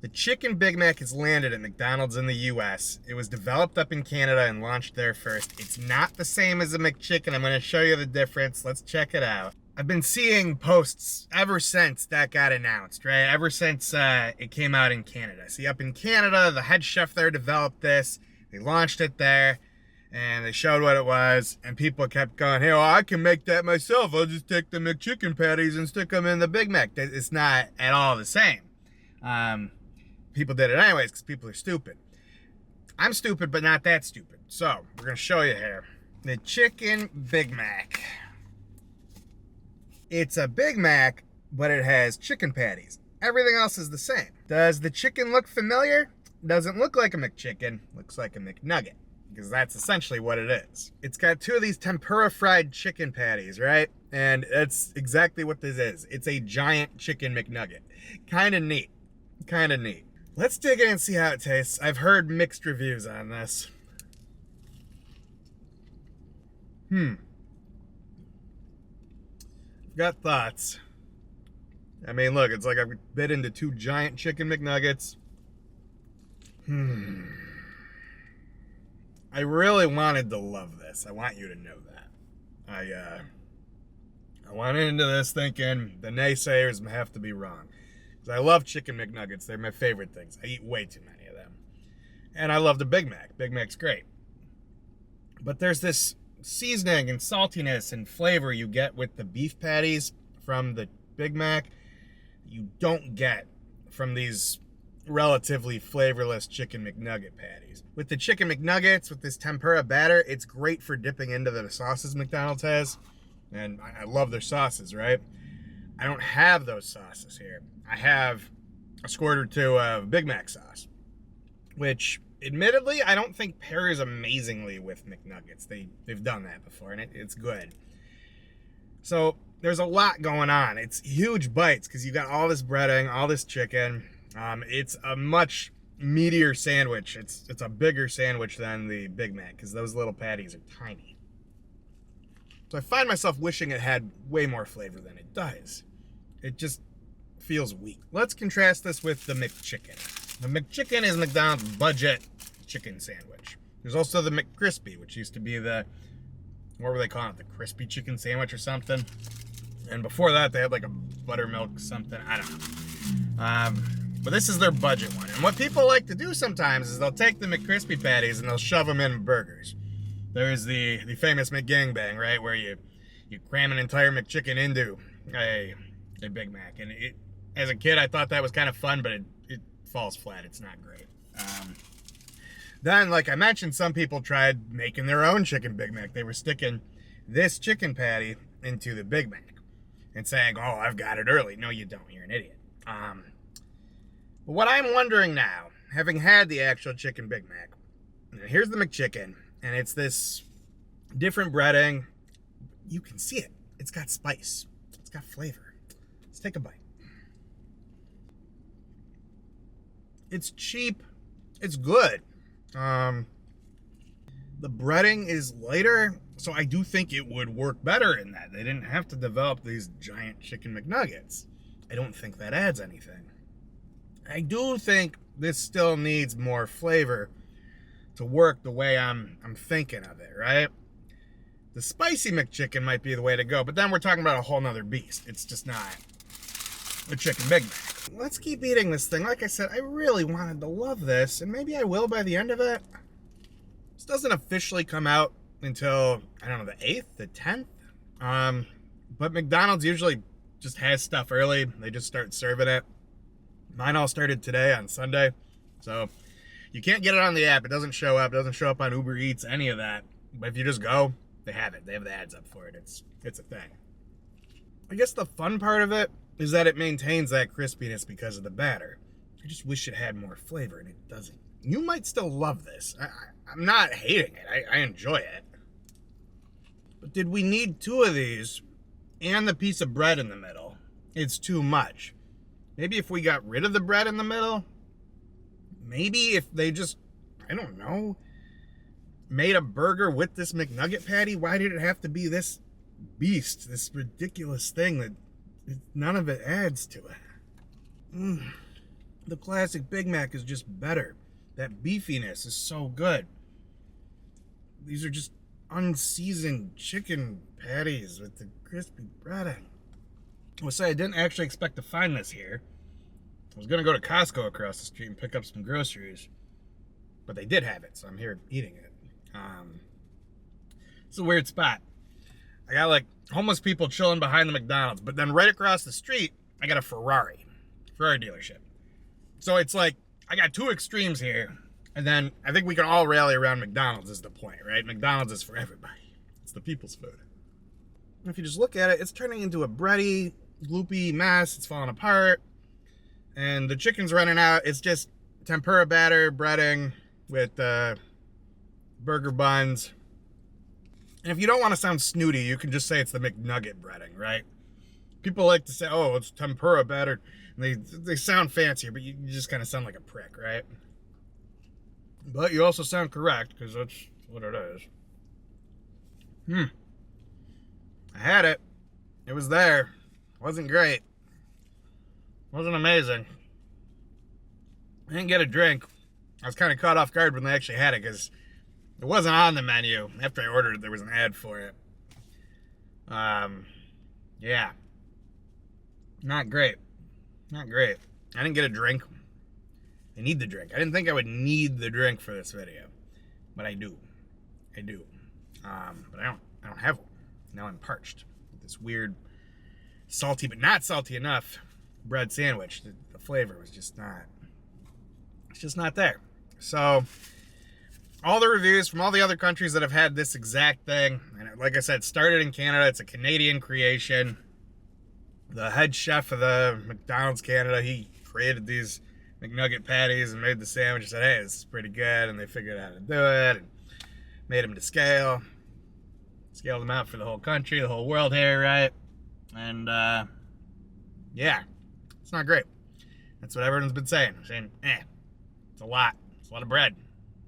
The Chicken Big Mac has landed at McDonald's in the US. It was developed up in Canada and launched there first. It's not the same as a McChicken. I'm going to show you the difference. Let's check it out. I've been seeing posts ever since that got announced, right? Ever since it came out in Canada. See, up in Canada, the head chef there developed this. They launched it there, and they showed what it was, and people kept going, hey, well, I can make that myself. I'll just take the McChicken patties and stick them in the Big Mac. It's not at all the same. People did it anyways because people are stupid. I'm stupid, but not that stupid. So, we're going to show you here. The Chicken Big Mac. It's a Big Mac, but it has chicken patties. Everything else is the same. Does the chicken look familiar? Doesn't look like a McChicken. Looks like a McNugget, because that's essentially what it is. It's got two of these tempura fried chicken patties, right? And that's exactly what this is. It's a giant chicken McNugget. Kind of neat. Kind of neat. Let's dig in and see how it tastes. I've heard mixed reviews on this. I've got thoughts. I mean, look, it's like I've bit into two giant chicken McNuggets. I really wanted to love this. I want you to know that. I went into this thinking the naysayers have to be wrong. I love chicken McNuggets. They're my favorite things. I eat way too many of them. And I love the Big Mac. Big Mac's great. But there's this seasoning and saltiness and flavor you get with the beef patties from the Big Mac you don't get from these relatively flavorless chicken McNugget patties. With the chicken McNuggets, with this tempura batter, it's great for dipping into the sauces McDonald's has. And I love their sauces, right? I don't have those sauces here. I have a squirt or two of Big Mac sauce, which admittedly I don't think pairs amazingly with McNuggets. They've done that before, and it's good. So there's a lot going on. It's huge bites because you got all this breading, all this chicken. It's a much meatier sandwich. It's a bigger sandwich than the Big Mac because those little patties are tiny. So I find myself wishing it had way more flavor than it does. It just feels weak. Let's contrast this with the McChicken. The McChicken is McDonald's budget chicken sandwich. There's also the McCrispy, which used to be the, what were they calling it? The crispy chicken sandwich or something. And before that, they had like a buttermilk something. I don't know. But this is their budget one. And what people like to do sometimes is they'll take the McCrispy patties and they'll shove them in burgers. There's the famous McGangbang, right? Where you cram an entire McChicken into a Big Mac. And as a kid, I thought that was kind of fun, but it falls flat. It's not great. Then, like I mentioned, some people tried making their own chicken Big Mac. They were sticking this chicken patty into the Big Mac and saying, oh, I've got it early. No, you don't. You're an idiot. But what I'm wondering now, having had the actual chicken Big Mac, here's the McChicken, and it's this different breading. You can see it. It's got spice. It's got flavor. Let's take a bite. It's cheap. It's good. The breading is lighter, so I do think it would work better in that. They didn't have to develop these giant chicken McNuggets. I don't think that adds anything. I do think this still needs more flavor to work the way I'm thinking of it, right? The spicy McChicken might be the way to go, but then we're talking about a whole nother beast. It's just not a chicken Big Mac. Let's keep eating this thing. Like I said, I really wanted to love this, and maybe I will by the end of it. This doesn't officially come out until, I don't know, the 8th, the 10th. But McDonald's usually just has stuff early. They just start serving it. Mine all started today on Sunday. So you can't get it on the app. It doesn't show up. It doesn't show up on Uber Eats, any of that. But if you just go, they have it. They have the ads up for it. It's a thing. I guess the fun part of it is that it maintains that crispiness because of the batter. I just wish it had more flavor, and it doesn't. You might still love this. I'm not hating it. I enjoy it. But did we need two of these and the piece of bread in the middle? It's too much. Maybe if we got rid of the bread in the middle, maybe if they just, I don't know, made a burger with this McNugget patty, why did it have to be this beast, this ridiculous thing that none of it adds to it? The classic Big Mac is just better. That beefiness is so good. These are just unseasoned chicken patties with the crispy breading. I will say I didn't actually expect to find this here. I was going to go to Costco across the street and pick up some groceries. But they did have it, so I'm here eating it. It's a weird spot. I got like homeless people chilling behind the McDonald's, but then right across the street, I got a Ferrari dealership. So it's like, I got two extremes here, and then I think we can all rally around McDonald's is the point, right? McDonald's is for everybody. It's the people's food. And if you just look at it, it's turning into a bready, gloopy mess. It's falling apart, and the chicken's running out. It's just tempura batter, breading with burger buns. And if you don't want to sound snooty, you can just say it's the McNugget breading, right? People like to say, oh, it's tempura batter. And they sound fancier, but you just kind of sound like a prick, right? But you also sound correct, because that's what it is. I had it. It was there. Wasn't great. Wasn't amazing. I didn't get a drink. I was kind of caught off guard when they actually had it, because it wasn't on the menu. After I ordered it, there was an ad for it. Yeah. Not great. Not great. I didn't get a drink. I need the drink. I didn't think I would need the drink for this video, but I do. I do. But I don't have one. Now I'm parched with this weird, salty but not salty enough bread sandwich. The flavor was just not. It's just not there. So, all the reviews from all the other countries that have had this exact thing, and like I said, started in Canada. It's a Canadian creation. The head chef of the McDonald's Canada, he created these McNugget patties and made the sandwich and said, hey, this is pretty good. And they figured out how to do it and made them to scale. Scaled them out for the whole country, the whole world here, right? And, yeah, it's not great. That's what everyone's been saying. Saying, it's a lot. It's a lot of bread.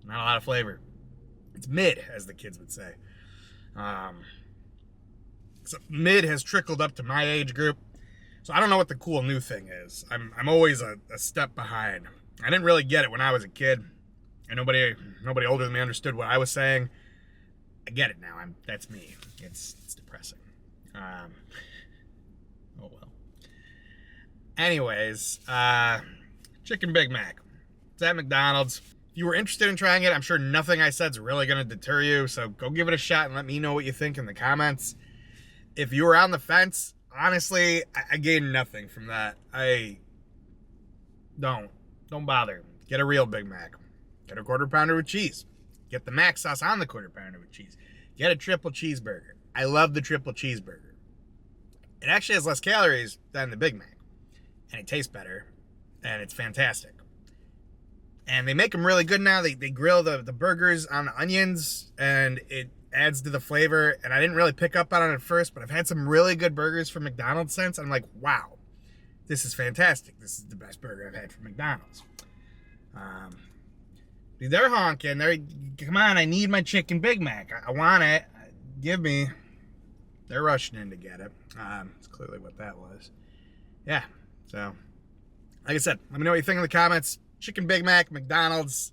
Not a lot of flavor. It's mid, as the kids would say. So mid has trickled up to my age group. So I don't know what the cool new thing is. I'm always a step behind. I didn't really get it when I was a kid. And nobody older than me understood what I was saying. I get it now. That's me. It's depressing. Oh well. Anyways, Chicken Big Mac. It's at McDonald's. If you were interested in trying it, I'm sure nothing I said is really going to deter you. So go give it a shot and let me know what you think in the comments. If you were on the fence, honestly, I gained nothing from that. Don't bother. Get a real Big Mac. Get a quarter pounder with cheese. Get the mac sauce on the quarter pounder with cheese. Get a triple cheeseburger. I love the triple cheeseburger. It actually has less calories than the Big Mac. And it tastes better. And it's fantastic. And they make them really good now. They grill the burgers on the onions. And it adds to the flavor. And I didn't really pick up on it at first. But I've had some really good burgers from McDonald's since. And I'm like, wow. This is fantastic. This is the best burger I've had from McDonald's. They're honking. Come on, I need my chicken Big Mac. I want it. Give me. They're rushing in to get it. It's clearly what that was. Yeah. So, like I said, let me know what you think in the comments. Chicken Big Mac, McDonald's.